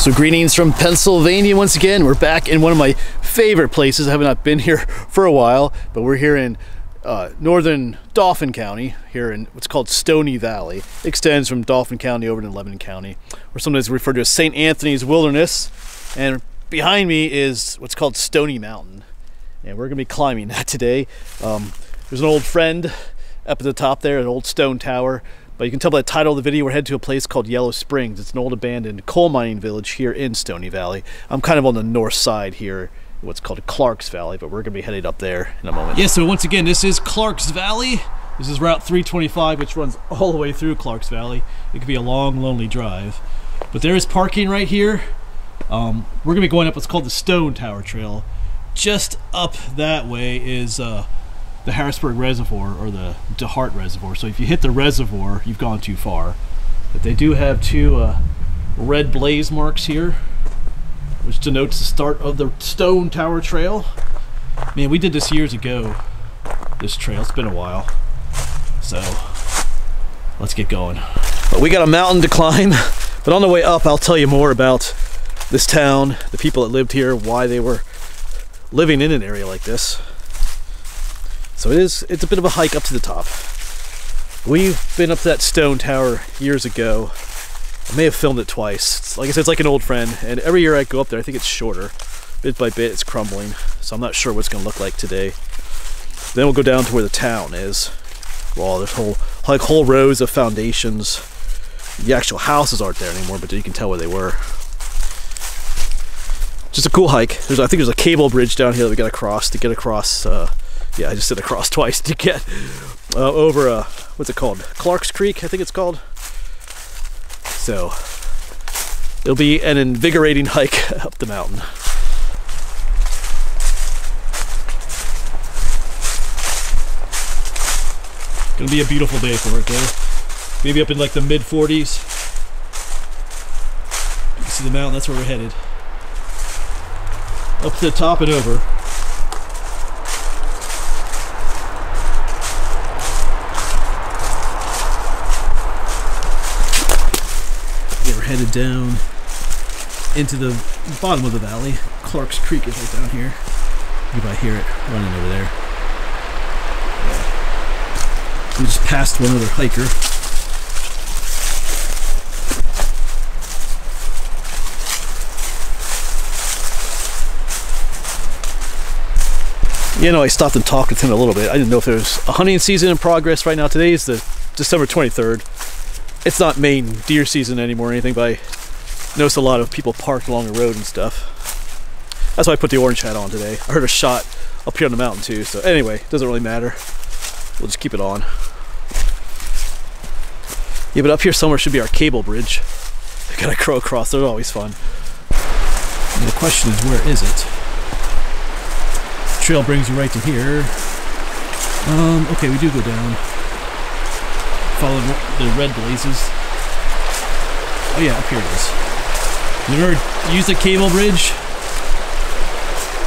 So greetings from Pennsylvania once again. We're back in one of my favorite places. I have not been here for a while, but we're here in northern Dauphin County, here in what's called Stony Valley. It extends from Dauphin County over to Lebanon County, or sometimes referred to as St. Anthony's Wilderness. And behind me is what's called Stony Mountain, and we're gonna be climbing that today. There's an old friend up at the top there, an old stone tower. But you can tell by the title of the video, we're headed to a place called Yellow Springs. It's an old abandoned coal mining village here in Stony Valley. I'm kind of on the north side here, what's called Clark's Valley, but we're going to be headed up there in a moment. Yeah, so once again, this is Clark's Valley. This is Route 325, which runs all the way through Clark's Valley. It could be a long, lonely drive. But there is parking right here. We're going to be going up what's called the Stone Tower Trail. Just up that way is the Harrisburg Reservoir, or the DeHart Reservoir. So if you hit the reservoir, you've gone too far. But they do have two red blaze marks here, which denotes the start of the Stone Tower Trail. Man, we did this years ago, this trail. It's been a while. So let's get going. But we got a mountain to climb, but on the way up, I'll tell you more about this town, the people that lived here, why they were living in an area like this. So it's a bit of a hike up to the top. We've been up to that stone tower years ago. I may have filmed it twice. Like I said, it's like an old friend, and every year I go up there, I think it's shorter. Bit by bit, it's crumbling, so I'm not sure what it's gonna look like today. Then we'll go down to where the town is. Well, there's whole rows of foundations. The actual houses aren't there anymore, but you can tell where they were. Just a cool hike. I think there's a cable bridge down here that we gotta cross to get across. Yeah, I just said across twice to get over, what's it called? Clark's Creek, I think it's called. So, it'll be an invigorating hike up the mountain. Gonna be a beautiful day for it though. Maybe up in like the mid 40s. You can see the mountain, that's where we're headed. Up to the top and over. Headed down into the bottom of the valley. Clark's Creek is right down here. You might hear it running over there. Yeah. We just passed one other hiker. You know, I stopped and talked with him a little bit. I didn't know if there's a hunting season in progress right now. Today is the December 23rd. It's not main deer season anymore or anything, but I noticed a lot of people parked along the road and stuff. That's why I put the orange hat on today. I heard a shot up here on the mountain too, so anyway, it doesn't really matter. We'll just keep it on. Yeah, but up here somewhere should be our cable bridge. I gotta crow across, they're always fun. And the question is, where is it? The trail brings you right to here. Okay, we do go down. Follow the red blazes. Oh yeah, up here it is. You ever used a cable bridge?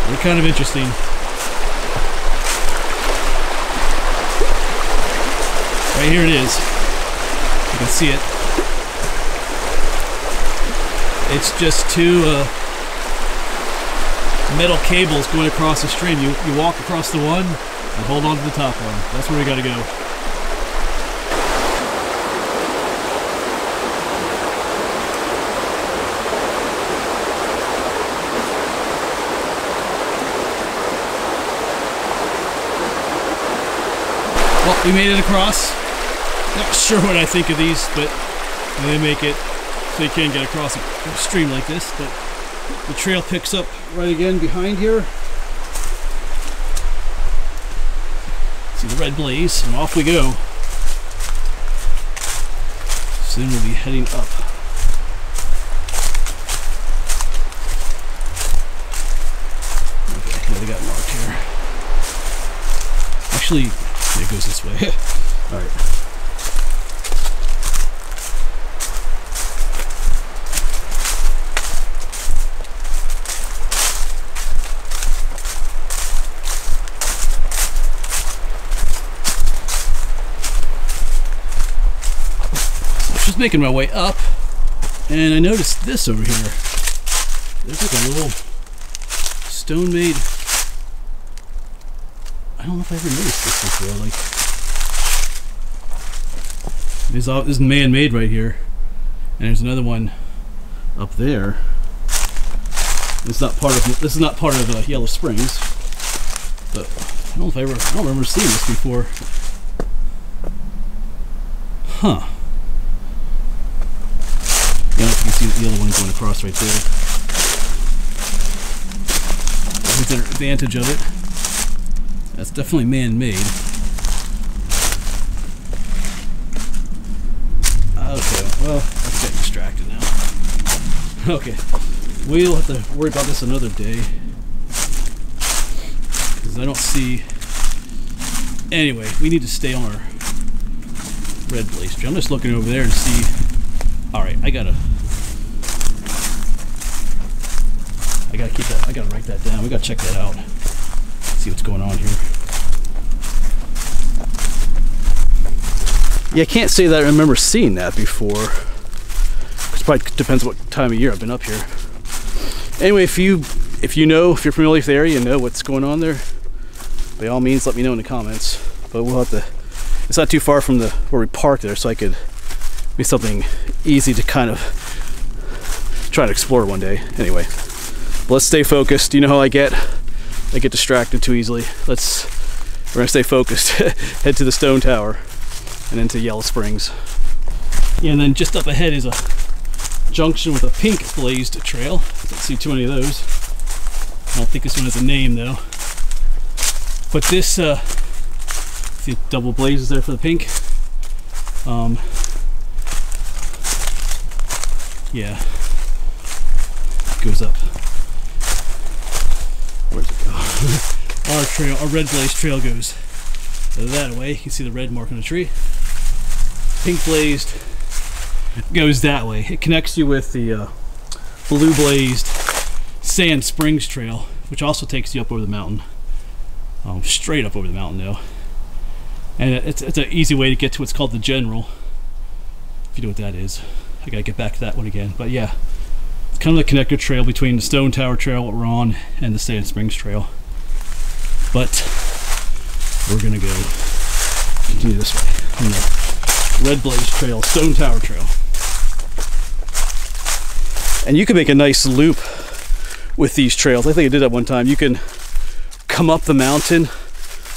They're kind of interesting. Right here it is. You can see it. It's just two metal cables going across the stream. You walk across the one and hold on to the top one. That's where we gotta go. Well, we made it across. Not sure what I think of these, but they make it so you can get across a stream like this. But the trail picks up right again behind here. See the red blaze, and off we go. Soon we'll be heading up. Okay, yeah, they got marked here. Actually, it goes this way. All right. Just making my way up, and I noticed this over here. There's like a little stone-made. I don't know if I ever noticed this before. Like, this is man-made right here, and there's another one up there. This is not part of Yellow Springs, but I don't remember seeing this before. Huh. Yeah, you can see the other one going across right there. Here's an advantage of it. That's definitely man-made. Okay, well, let's get distracted now. Okay, we'll have to worry about this another day. Because I don't see... Anyway, we need to stay on our red blaze tree. I'm just looking over there and see... Alright, I gotta keep that, I gotta write that down. We gotta check that out. See what's going on here. Yeah, I can't say that I remember seeing that before. It probably depends what time of year I've been up here. Anyway, if you're familiar with the area and know what's going on there, by all means let me know in the comments. But we'll have to, it's not too far from where we parked there, so I could be something easy to kind of try to explore one day. Anyway, let's stay focused. You know how I get distracted too easily. We're gonna stay focused. Head to the stone tower and into Yellow Springs. Yeah, and then just up ahead is a junction with a pink blazed trail. Don't see too many of those. I don't think this one has a name though. But this, see double blazes there for the pink. Yeah, it goes up. Where's it go? Our red blaze trail goes that way. You can see the red mark on the tree. Pink blazed goes that way. It connects you with the blue blazed Sand Springs trail, which also takes you up over the mountain. Straight up over the mountain though. And it's an easy way to get to what's called the General, if you know what that is. I gotta get back to that one again. But yeah, it's kind of the connector trail between the Stone Tower Trail, what we're on, and the Sand Springs Trail. But we're gonna go continue this way on the Red Blaze Trail, Stone Tower Trail. And you can make a nice loop with these trails. I think I did that one time. You can come up the mountain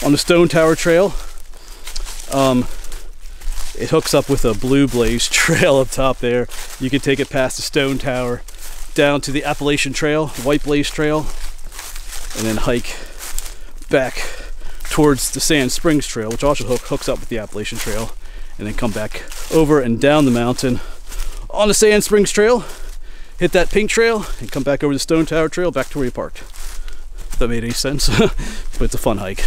on the Stone Tower Trail. It hooks up with a blue blaze trail up top there. You can take it past the Stone Tower down to the Appalachian Trail, White Blaze Trail, and then hike back towards the Sand Springs Trail, which also hooks up with the Appalachian Trail, and then come back over and down the mountain on the Sand Springs Trail, hit that pink trail, and come back over the Stone Tower Trail back to where you parked. If that made any sense. But it's a fun hike.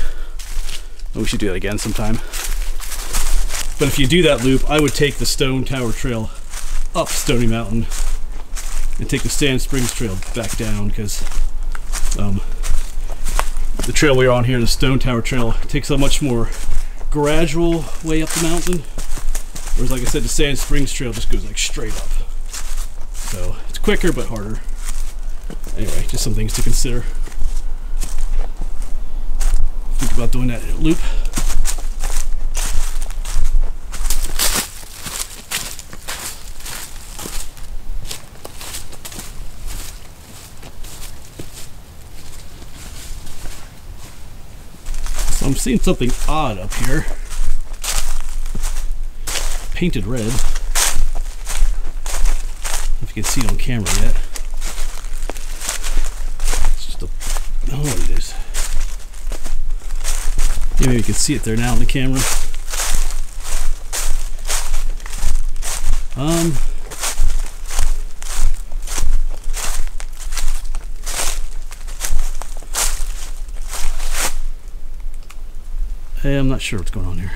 We should do that again sometime. But if you do that loop, I would take the Stone Tower Trail up Stony Mountain and take the Sand Springs Trail back down, because the trail we're on here, the Stone Tower Trail, takes a much more gradual way up the mountain, whereas like I said, the Sand Springs Trail just goes like straight up. So it's quicker but harder. Anyway, just some things to consider. Think about doing that loop. I'm seeing something odd up here. Painted red. If you can see it on camera yet. It's just a... I don't know what it is. Yeah, maybe you can see it there now on the camera. I'm not sure what's going on here.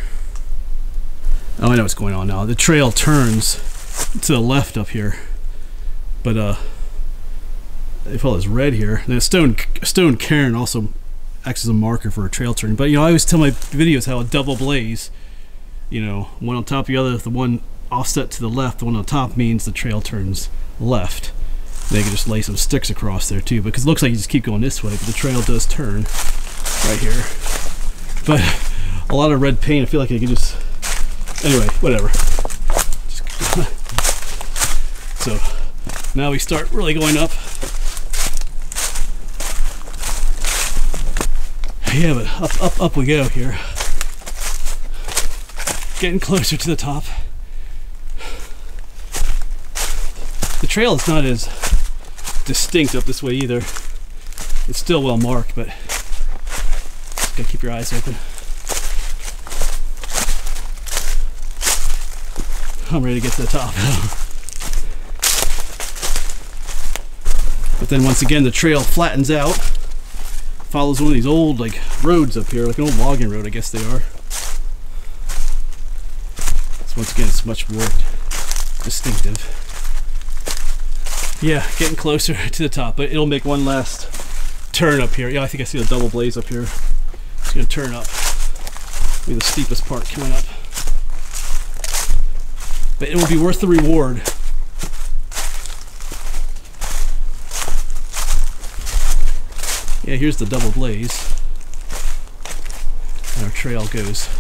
Oh, I know what's going on now. The trail turns to the left up here, but they call this red here. And the stone cairn also acts as a marker for a trail turn. But you know, I always tell my videos how a double blaze, you know, one on top of the other, the one offset to the left, the one on top means the trail turns left. They could just lay some sticks across there too, because it looks like you just keep going this way, but the trail does turn right here. But a lot of red paint, I feel like I could just, anyway, whatever. So now we start really going up. Yeah, but up we go here. Getting closer to the top. The trail is not as distinct up this way either. It's still well marked, but just gotta keep your eyes open. I'm ready to get to the top. But then once again the trail flattens out, follows one of these old like roads up here, like an old logging road I guess they are. So once again it's much more distinctive. Yeah, getting closer to the top, but it'll make one last turn up here. Yeah, I think I see the double blaze up here. It's gonna turn up. Be the steepest part coming up. But it will be worth the reward. Yeah, here's the double blaze. And our trail goes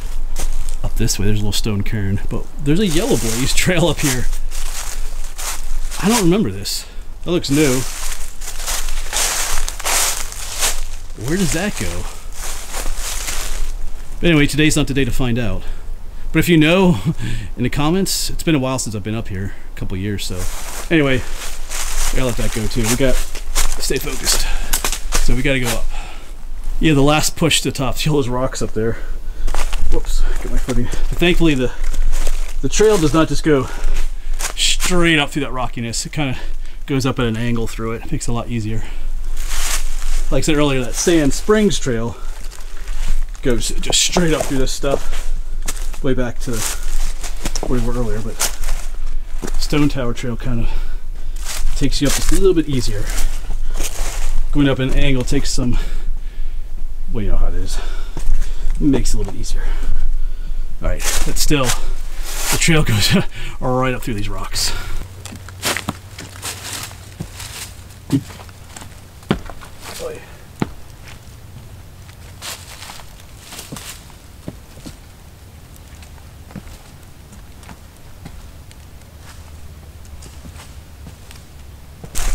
up this way. There's a little stone cairn, but there's a yellow blaze trail up here. I don't remember this. That looks new. Where does that go? But anyway, today's not the day to find out. But if you know, in the comments, it's been a while since I've been up here, a couple years, so. Anyway, I gotta let that go too. We got to stay focused. So we gotta go up. Yeah, the last push to the top. See all those rocks up there. Whoops, get my footing. But thankfully the trail does not just go straight up through that rockiness. It kind of goes up at an angle through it. It makes it a lot easier. Like I said earlier, that Sand Springs trail goes just straight up through this stuff. Way back to where we were earlier, but Stone Tower Trail kind of takes you up just a little bit easier. Going up an angle takes some, well, you know how it is. It makes it a little bit easier. All right, but still, the trail goes right up through these rocks. Oh, yeah.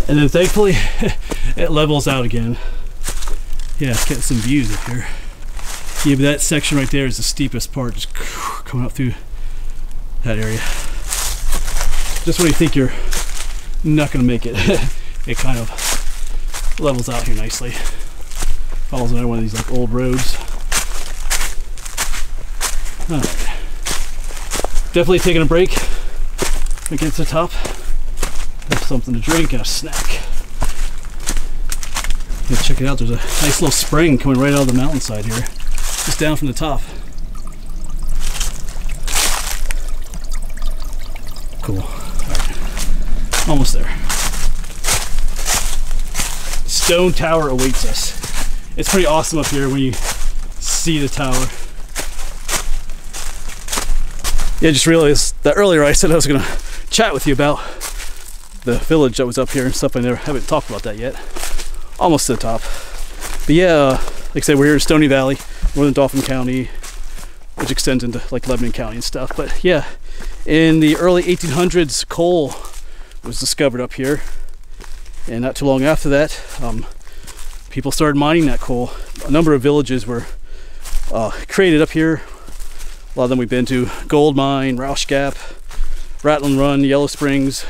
And then thankfully it levels out again. Yeah, getting some views up here. Yeah, but that section right there is the steepest part, just coming up through that area. Just when you think you're not gonna make it, it kind of levels out here nicely. Follows another one of these like old roads. All right. Definitely taking a break when we get to the top. Have something to drink and a snack. Yeah, check it out, there's a nice little spring coming right out of the mountainside here. Just down from the top. Cool. Alright. Almost there. Stone Tower awaits us. It's pretty awesome up here when you see the tower. Yeah, just realized that earlier I said I was gonna chat with you about the village that was up here and stuff. I haven't talked about that yet. Almost to the top. But yeah, like I said, we're here in Stony Valley, northern Dauphin County, which extends into like Lebanon County and stuff. But yeah, in the early 1800s, coal was discovered up here. And not too long after that, people started mining that coal. A number of villages were created up here. A lot of them we've been to. Gold Mine, Roush Gap, Rattling Run, Yellow Springs.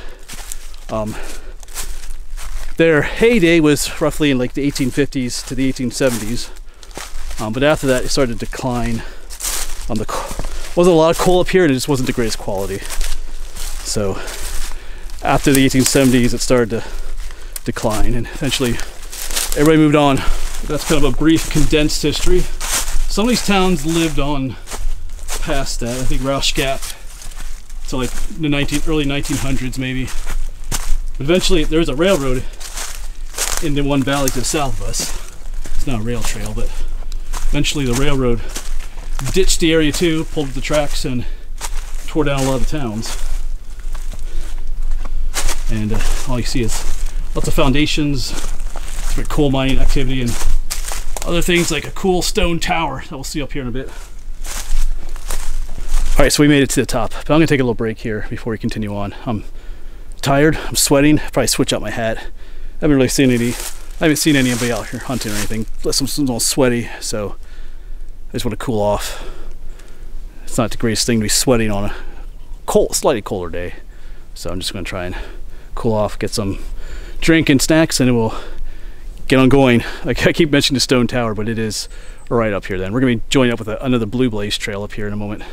Their heyday was roughly in like the 1850s to the 1870s, but after that it started to decline. Wasn't a lot of coal up here, and it just wasn't the greatest quality. So after the 1870s, it started to decline, and eventually everybody moved on. That's kind of a brief, condensed history. Some of these towns lived on past that. I think Roush Gap to like the early 1900s maybe. But eventually there was a railroad in the one valley to the south of us. It's not a rail trail, but eventually the railroad ditched the area too, pulled up the tracks, and tore down a lot of the towns. And all you see is lots of foundations, some coal mining activity, and other things like a cool stone tower that we'll see up here in a bit. All right, so we made it to the top, but I'm gonna take a little break here before we continue on. I'm tired, I'm sweating, probably switch out my hat. I haven't seen anybody out here hunting or anything. Plus I'm a little sweaty, so I just want to cool off. It's not the greatest thing to be sweating on a slightly colder day. So I'm just gonna try and cool off, get some drink and snacks, and then we'll get on going. I keep mentioning the stone tower, but it is right up here then. We're gonna be joining up with another blue blaze trail up here in a moment.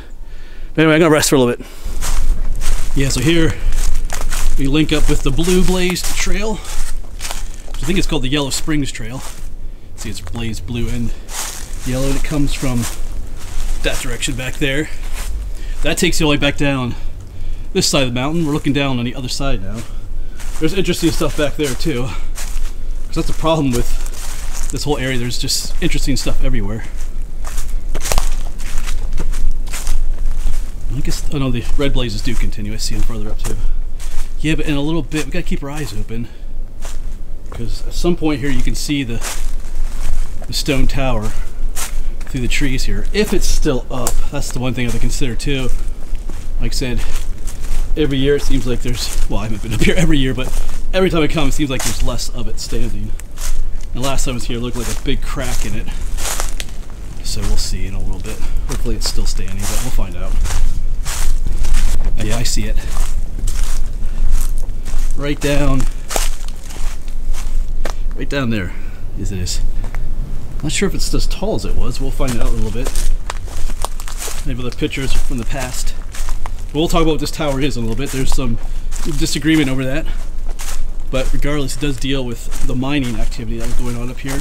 But anyway, I'm gonna rest for a little bit. Yeah, so here we link up with the blue blazed trail. I think it's called the Yellow Springs Trail. See, it's blazed blue and yellow, and it comes from that direction back there. That takes you all the way back down this side of the mountain. We're looking down on the other side now. There's interesting stuff back there too, because that's the problem with this whole area. There's just interesting stuff everywhere. I guess, oh no, the red blazes do continue. I see them farther up too. Yeah, but in a little bit, we gotta keep our eyes open, because at some point here you can see the stone tower through the trees here, if it's still up. That's the one thing I have to consider too. Like I said, every year it seems like there's, well, I haven't been up here every year, but every time I come it seems like there's less of it standing. And last time I was here it looked like a big crack in it. So we'll see in a little bit. Hopefully it's still standing, but we'll find out. Oh, yeah, I see it. Right down there is it. Not sure if it's as tall as it was. We'll find out in a little bit. Maybe other pictures from the past. But we'll talk about what this tower is in a little bit. There's some disagreement over that. But regardless, it does deal with the mining activity that was going on up here.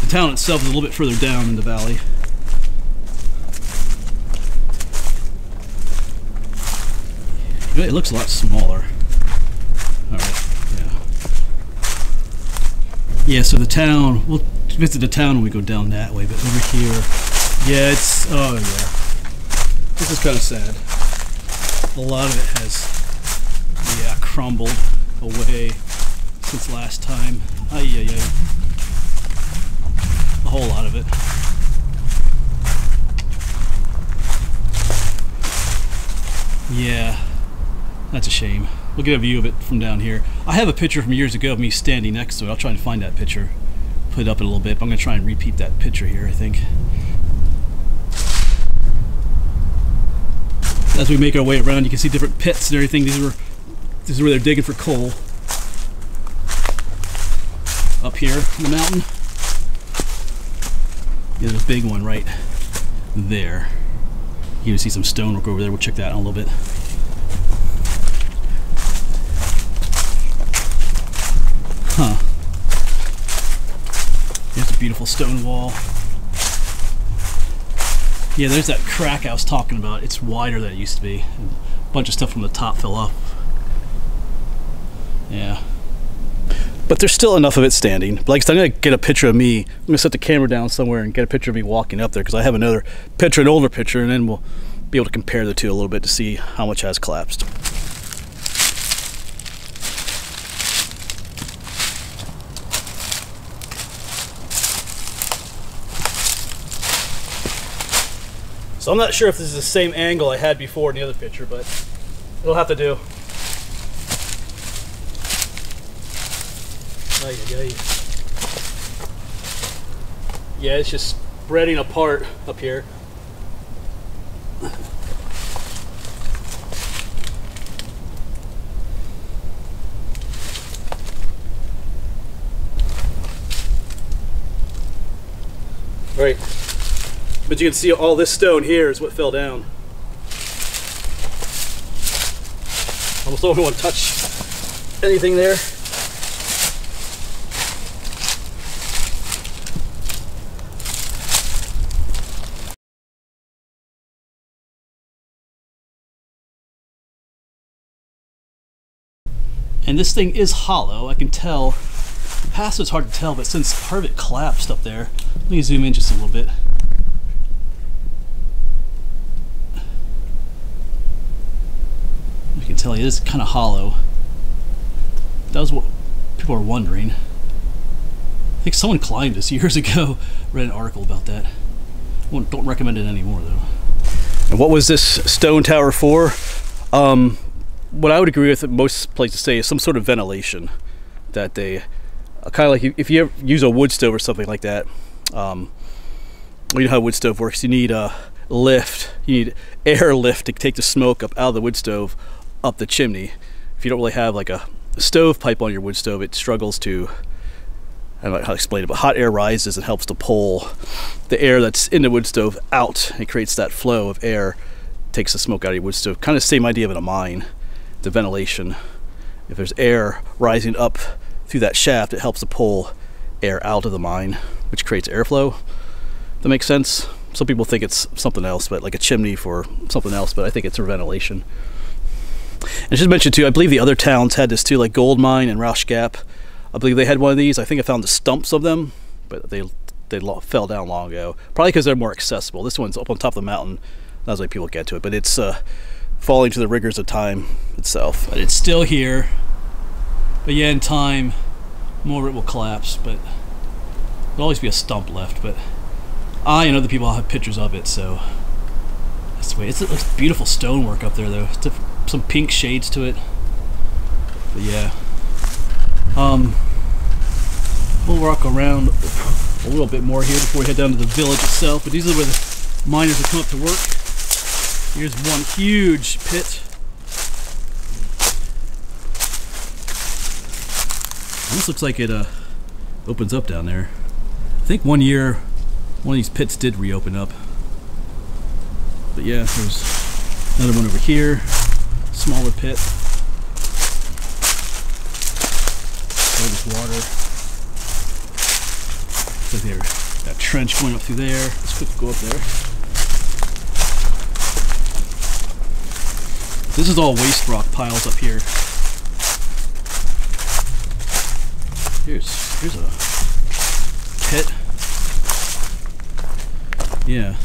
The town itself is a little bit further down in the valley. It looks a lot smaller. Alright, yeah. Yeah, so the town, we'll visit the town when we go down that way, but over here, yeah, it's, oh yeah. This is kind of sad. A lot of it has, yeah, crumbled away since last time. Ay, ay, ay. A whole lot of it. Yeah, that's a shame. We'll get a view of it from down here. I have a picture from years ago of me standing next to it. I'll try and find that picture, put it up in a little bit, but I'm going to try and repeat that picture here, I think. As we make our way around, you can see different pits and everything. This is where they're digging for coal. Up here in the mountain. Yeah, there's a big one right there. You can see some stonework over there. We'll check that out in a little bit. Huh. There's a beautiful stone wall. Yeah, there's that crack I was talking about. It's wider than it used to be. A bunch of stuff from the top fell off. Yeah. But there's still enough of it standing. Like, so I'm going to get a picture of me. I'm going to set the camera down somewhere and get a picture of me walking up there, because I have another picture, an older picture, and then we'll be able to compare the two a little bit to see how much has collapsed. So I'm not sure if this is the same angle I had before in the other picture, but it'll have to do. Yeah, it's just spreading apart up here. Right. But you can see all this stone here is what fell down. Almost don't want to touch anything there. And this thing is hollow, I can tell. Past it's hard to tell, but since part of it collapsed up there, let me zoom in just a little bit. You can tell it is kind of hollow. That was what people are wondering, I think someone climbed this years ago. Read an article about that. Don't recommend it anymore though. And what was this stone tower for? What I would agree with, most places say, is some sort of ventilation. That they kind of like if you ever use a wood stove or something like that. Well, you know how a wood stove works. You need a lift. You need air lift to take the smoke up out of the wood stove up the chimney. If you don't really have like a stove pipe on your wood stove, it struggles to, I don't know how to explain it, but hot air rises and helps to pull the air that's in the wood stove out. It creates that flow of air, takes the smoke out of your wood stove. Kind of the same idea of in a mine, the ventilation. If there's air rising up through that shaft, it helps to pull air out of the mine, which creates airflow. That makes sense? Some people think it's something else, but like a chimney for something else, but I think it's for ventilation. And I should mention too, I believe the other towns had this too, like Gold Mine and Roush Gap. I believe they had one of these. I think I found the stumps of them, but they fell down long ago. Probably because they're more accessible. This one's up on top of the mountain. That's why people get to it, but it's falling to the rigors of time itself. But it's still here. But yeah, in time, more of it will collapse, but there'll always be a stump left. But I and other people have pictures of it, so that's the way. It's beautiful stonework up there, though. It's some pink shades to it. But yeah, we'll walk around a little bit more here before we head down to the village itself. But these are where the miners will come up to work. Here's one huge pit. Almost looks like it opens up down there. I think one year one of these pits did reopen up. But yeah, there's another one over here. Smaller pit. There's water. Looks like there's that trench going up through there. Let's quickly go up there. This is all waste rock piles up here. Here's a pit. Yeah.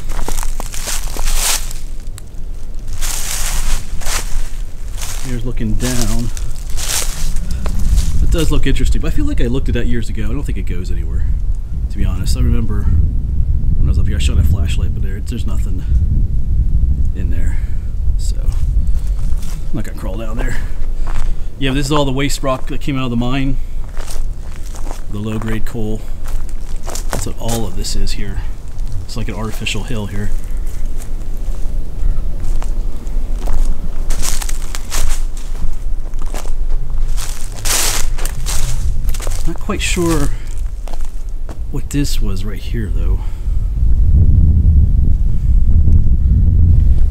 Here's looking down. It does look interesting, but I feel like I looked at that years ago. I don't think it goes anywhere, to be honest. I remember when I was up here, I shot a flashlight, but there's nothing in there. So I'm not gonna crawl down there. Yeah, this is all the waste rock that came out of the mine. The low-grade coal. That's what all of this is here. It's like an artificial hill here. Not quite sure what this was right here, though.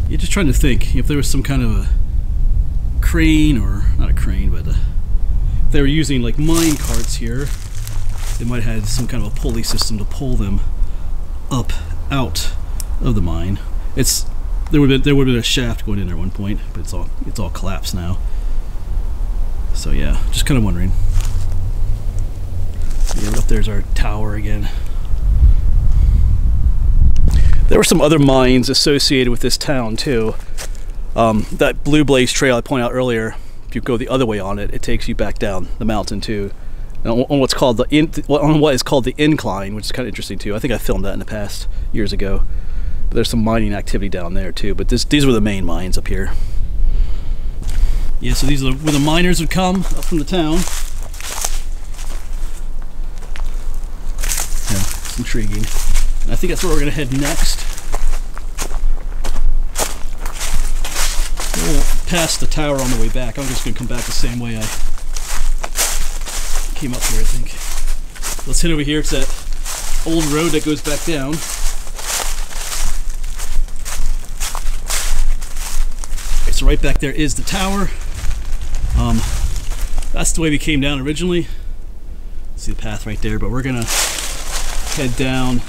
You're just trying to think if there was some kind of a crane, or not a crane, but if they were using like mine carts here, they might have had some kind of a pulley system to pull them up out of the mine. There would have been a shaft going in there at one point, but it's all collapsed now. So yeah, just kind of wondering. Yeah, up there's our tower again. There were some other mines associated with this town too. That Blue Blaze Trail I pointed out earlier, if you go the other way on it, it takes you back down the mountain too. And on what is called the incline, which is kind of interesting too. I think I filmed that in the past years ago. But there's some mining activity down there too. But these were the main mines up here. Yeah, so these are where the miners would come up from the town. Yeah, it's intriguing. And I think that's where we're gonna head next. We'll pass the tower on the way back. I'm just gonna come back the same way I came up here, I think. Let's head over here. It's that old road that goes back down. Okay, so right back there is the tower. That's the way we came down originally. See the path right there, but we're gonna head down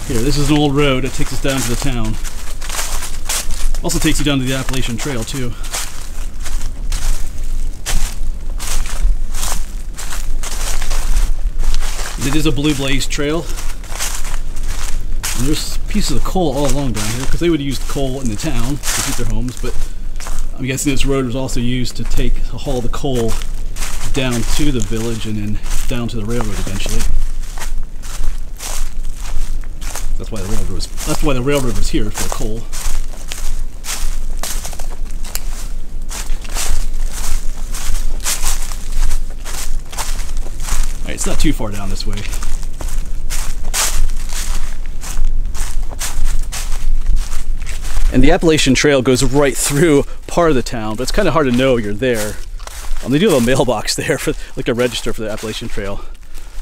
here. This is an old road that takes us down to the town. Also takes you down to the Appalachian Trail too. It is a Blue Blaze Trail. And there's pieces of coal all along down here, because they would use coal in the town to keep their homes, but I'm guessing this road was also used to haul the coal down to the village and then down to the railroad eventually. That's why the railroad was here for coal. All right, it's not too far down this way. And the Appalachian Trail goes right through part of the town, but it's kind of hard to know you're there. They do have a mailbox there for like a register for the Appalachian Trail.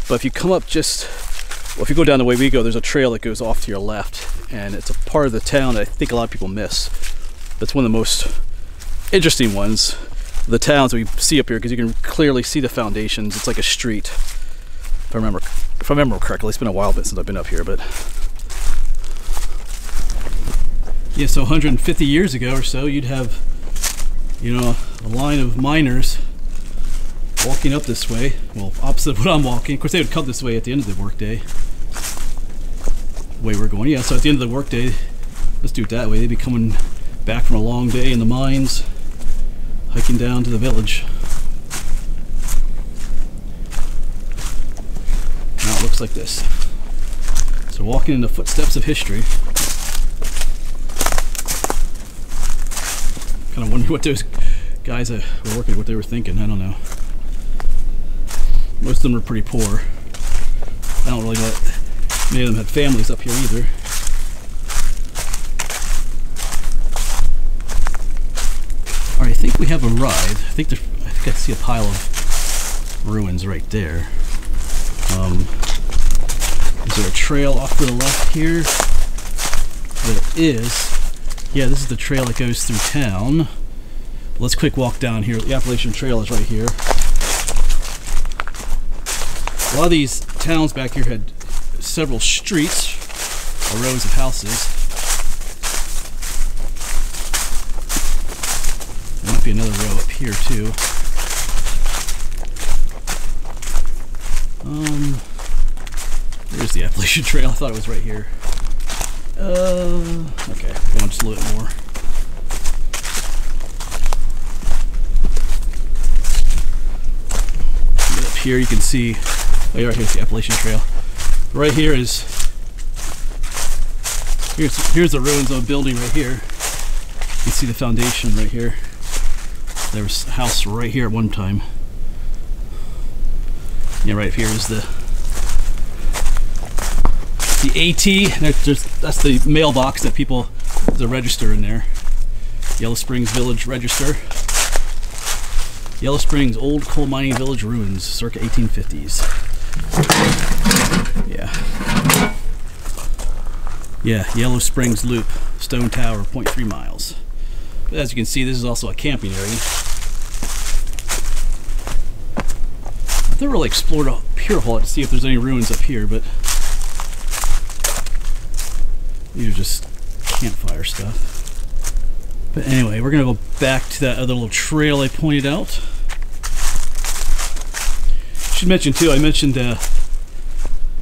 But if you come up well, if you go down the way we go, there's a trail that goes off to your left, and it's a part of the town that I think a lot of people miss. That's one of the most interesting ones, the towns that we see up here, because you can clearly see the foundations. It's like a street, if I remember correctly. It's been a while since I've been up here, but yeah. So 150 years ago or so, you'd have, you know, a line of miners walking up this way. Well, opposite of what I'm walking. Of course, they would come this way at the end of the workday. The way we're going, yeah. So at the end of the workday, let's do it that way. They'd be coming back from a long day in the mines, hiking down to the village. Now it looks like this. So walking in the footsteps of history. Kind of wonder what those guys that were working, what they were thinking. I don't know. Most of them are pretty poor. I don't really know what many of them had families up here either. All right, I think we have a ride. I think I see a pile of ruins right there. Is there a trail off to the left here? There is. Yeah, this is the trail that goes through town. Let's quick walk down here. The Appalachian Trail is right here. A lot of these towns back here had several streets or rows of houses. There might be another row up here too. There's the Appalachian Trail. I thought it was right here. Okay, go on just a little bit more. Get up here, you can see. Oh, right here's the Appalachian Trail. Right here is, here's the ruins of a building right here. You can see the foundation right here. There was a house right here at one time. Yeah, right here is the AT. That's the mailbox that people, the register in there. Yellow Springs Village Register. Yellow Springs Old Coal Mining Village Ruins, circa 1850s. Yeah, Yellow Springs Loop, Stone Tower, 0.3 miles. But as you can see, this is also a camping area. I've never really explored up here a whole lot to see if there's any ruins up here, but these are just campfire stuff. But anyway, we're gonna go back to that other little trail I pointed out. Should mention too, I mentioned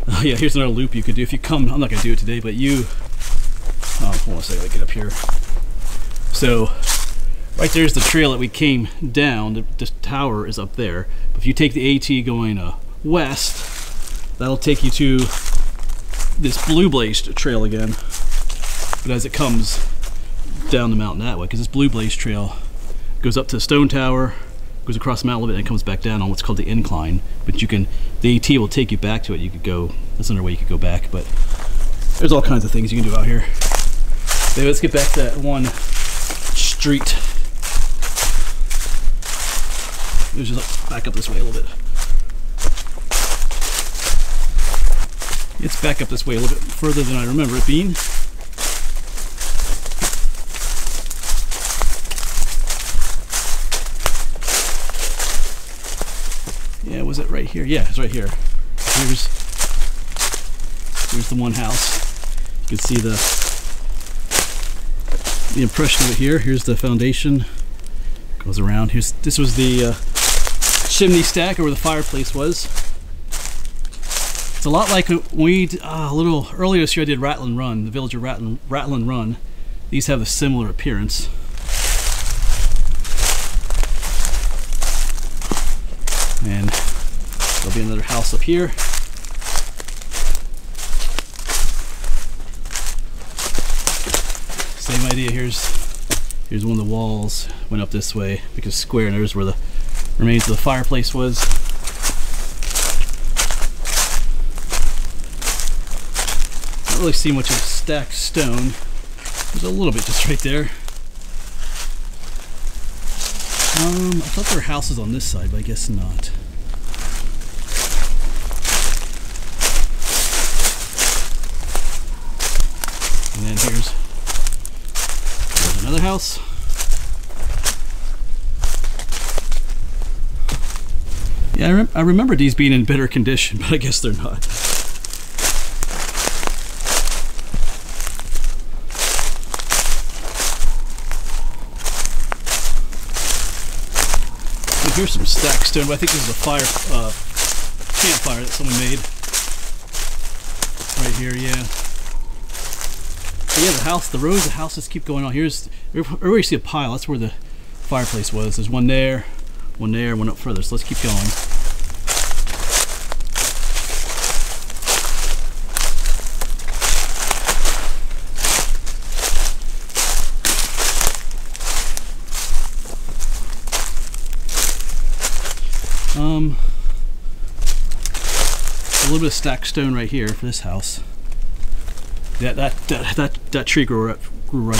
oh yeah, here's another loop you could do if you come. I'm not gonna do it today, but hold on a second, I get up here. So right there's the trail that we came down. The tower is up there. But if you take the AT going west, that'll take you to this Blue Blaze trail again. But as it comes down the mountain that way, because this Blue Blaze trail goes up to the Stone Tower, goes across the mountain a little bit, and comes back down on what's called the incline. But the AT will take you back to it. You could go, that's another way you could go back, but there's all kinds of things you can do out here. Anyway, let's get back to that one street. Let's just back up this way a little bit. It's back up this way a little bit further than I remember it being. Yeah, was it right here? Yeah, it's right here. Here's the one house. You can see the impression of it here. Here's the foundation. Goes around. This was the chimney stack, or where the fireplace was. It's a lot like we a little earlier this year I did Ratlin Run, the village of Ratlin Run. These have a similar appearance. be another house up here. Same idea. Here's one of the walls. Went up this way because square, and there's where the remains of the fireplace was. Not really see much of stacked stone. There's a little bit just right there. I thought there were houses on this side, but I guess not. And then here's another house. Yeah, I remember these being in better condition, but I guess they're not. Here's some stacked stone, but I think this is a campfire that someone made. Right here, yeah. But yeah, the rows of houses keep going on. Here's, where you see a pile, that's where the fireplace was. There's one there, one up further, so let's keep going. A little bit of stacked stone right here for this house. Yeah, that tree grew right up through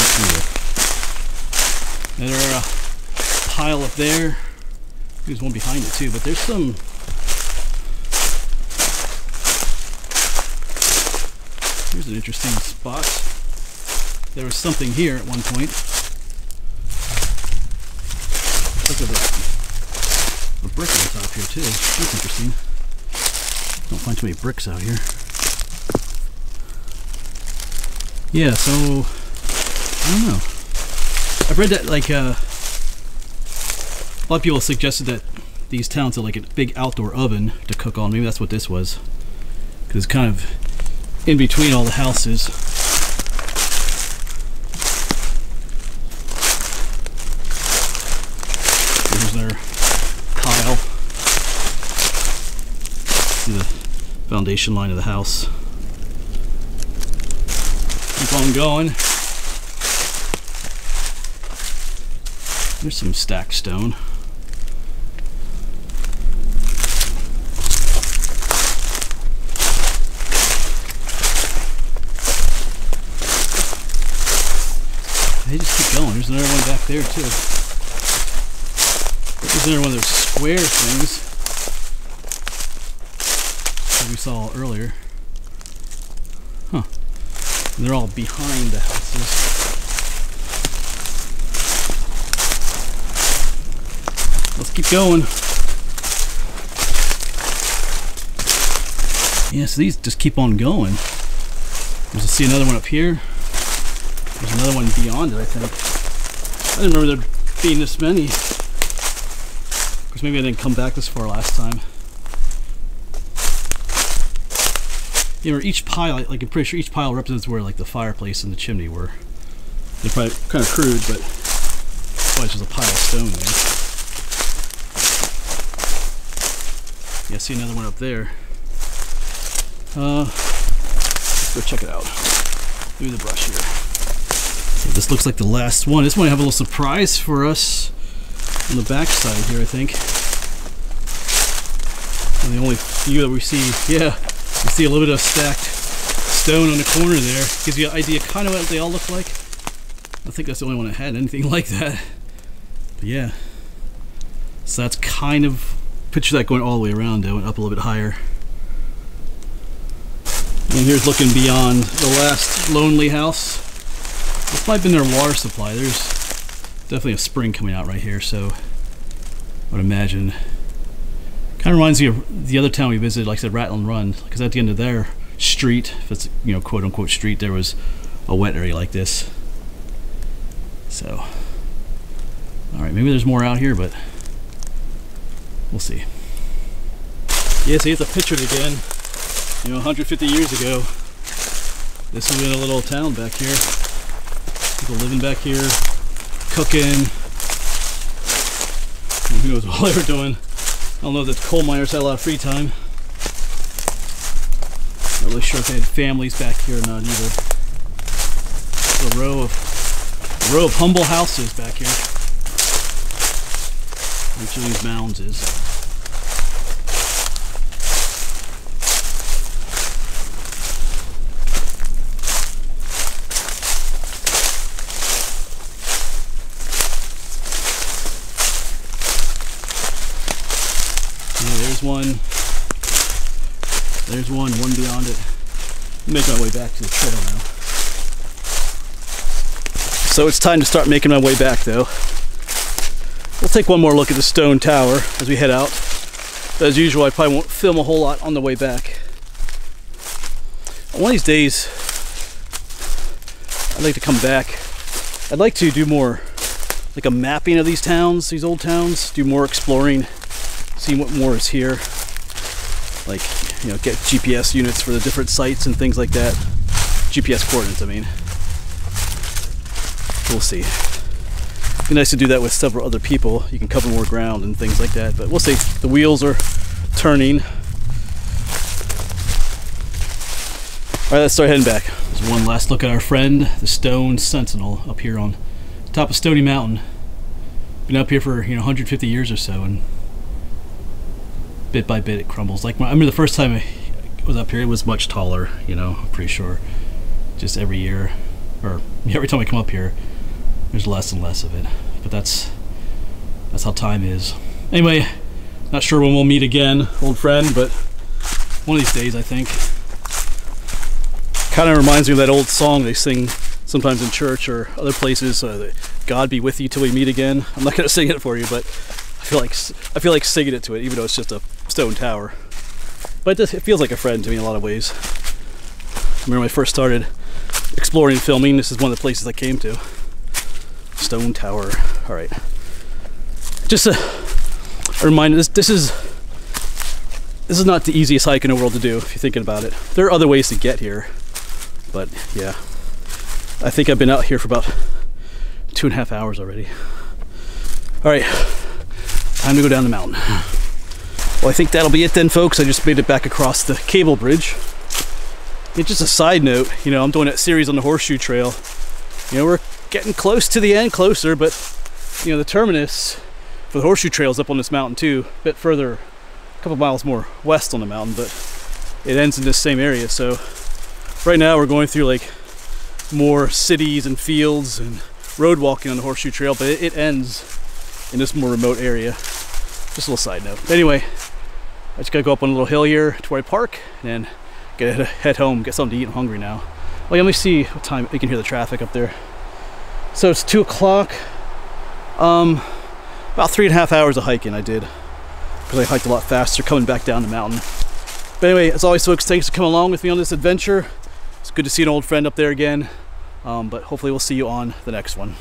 there. There's a pile up there. There's one behind it too, but there's some. Here's an interesting spot. There was something here at one point. Look at that. A brick on top here too. That's interesting. Don't find too many bricks out here. Yeah, so I don't know. I've read that like a lot of people suggested that these towns have like a big outdoor oven to cook on. Maybe that's what this was, because it's kind of in between all the houses. Here's their pile. See the foundation line of the house. Keep on going. There's some stacked stone. They just keep going. There's another one back there too. There's another one of those square things that we saw earlier. Huh. And they're all behind the houses. Let's keep going. Yeah, so these just keep on going. There's see another one up here. There's another one beyond it, I think. I didn't remember there being this many. Because maybe I didn't come back this far last time. You know, each pile, like I'm pretty sure each pile represents where like the fireplace and the chimney were. They're probably kind of crude, but probably just a pile of stone there. Yeah, see another one up there. Let's go check it out. Through the brush here. Okay, this looks like the last one. This one I have a little surprise for us on the back side here, I think. And the only few that we see, yeah, you see a little bit of stacked stone on the corner there. Gives you an idea kind of what they all look like. I think that's the only one that had anything like that. But yeah. So that's kind of, picture that going all the way around though, and up a little bit higher. And here's looking beyond the last lonely house. This might have been their water supply. There's definitely a spring coming out right here, so I would imagine. Kind of reminds me of the other town we visited, like I said, Rattle and Run, because at the end of their street, if it's, you know, quote unquote street, there was a wet area like this. So, alright, maybe there's more out here, but we'll see. Yeah, see, it's a picture again. You know, 150 years ago, this was in a little town back here. People living back here, cooking. And who knows what they were doing. I don't know if the coal miners had a lot of free time. really sure if they had families back here or not either. A row of humble houses back here. Each of these mounds is. There's one beyond it. I'm making my way back to the trail now. So it's time to start making my way back though. We'll take one more look at the stone tower as we head out. But as usual, I probably won't film a whole lot on the way back. One of these days, I'd like to come back. I'd like to do more, like a mapping of these towns, these old towns, do more exploring, see what more is here. Like, you know, get GPS units for the different sites and things like that. GPS coordinates, I mean. We'll see. It'd be nice to do that with several other people. You can cover more ground and things like that, but we'll see. The wheels are turning. All right, let's start heading back. There's one last look at our friend, the Stone Sentinel, up here on top of Stony Mountain. Been up here for, 150 years or so, and bit by bit it crumbles. Like, I remember the first time I was up here, it was much taller, I'm pretty sure. Just every year, or every time I come up here, there's less and less of it. But that's how time is. Anyway, not sure when we'll meet again, old friend, but one of these days, I think. Kind of reminds me of that old song they sing sometimes in church or other places, God be with you till we meet again. I'm not going to sing it for you, but I feel like singing it to it, even though it's just a stone tower. But it feels like a friend to me in a lot of ways. I remember when I first started exploring and filming, this is one of the places I came to. Stone tower. All right. Just a reminder, this is not the easiest hike in the world to do if you're thinking about it. There are other ways to get here, but yeah. I think I've been out here for about 2.5 hours already. All right. Time to go down the mountain. Well, I think that'll be it then, folks. I just made it back across the cable bridge. And just a side note, I'm doing that series on the Horseshoe Trail. We're getting close to the end, closer, but the terminus for the Horseshoe Trail is up on this mountain too, a bit further, a couple miles more west on the mountain, but it ends in this same area. So right now we're going through like more cities and fields and road walking on the Horseshoe Trail, but it ends in this more remote area. Just a little side note. Anyway, I just gotta go up on a little hill here to where I park and then head home, get something to eat. I'm hungry now. Oh yeah, let me see what time. You can hear the traffic up there. So it's 2 o'clock. About 3.5 hours of hiking I did, because I hiked a lot faster coming back down the mountain. But anyway, as always, folks, thanks for coming along with me on this adventure. It's good to see an old friend up there again. But hopefully we'll see you on the next one.